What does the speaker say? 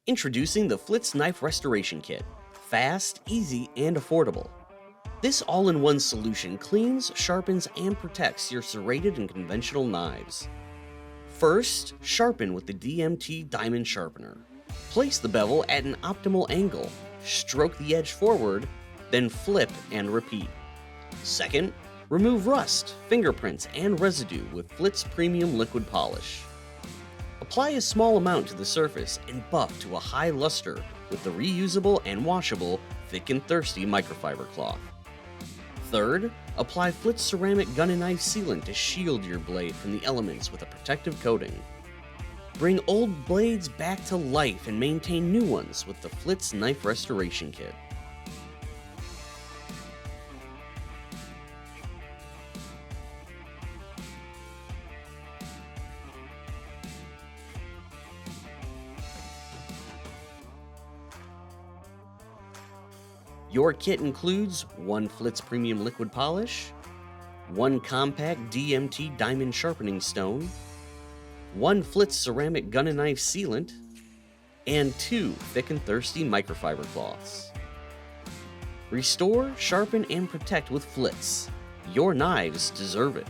Introducing the Flitz Knife Restoration Kit. Fast, easy, and affordable. This all-in-one solution cleans, sharpens, and protects your serrated and conventional knives. First, sharpen with the DMT Diamond Sharpener. Place the bevel at an optimal angle, stroke the edge forward, then flip and repeat. Second, remove rust, fingerprints, and residue with Flitz Premium Liquid Polish. Apply a small amount to the surface and buff to a high luster with the reusable and washable Thick and Thirsty microfiber cloth. Third, apply Flitz ceramic gun and knife sealant to shield your blade from the elements with a protective coating. Bring old blades back to life and maintain new ones with the Flitz Knife Restoration Kit. Your kit includes one Flitz Premium Liquid Polish, one compact DMT Diamond Sharpening Stone, one Flitz Ceramic Gun and Knife Sealant, and two Thick and Thirsty microfiber cloths. Restore, sharpen, and protect with Flitz. Your knives deserve it.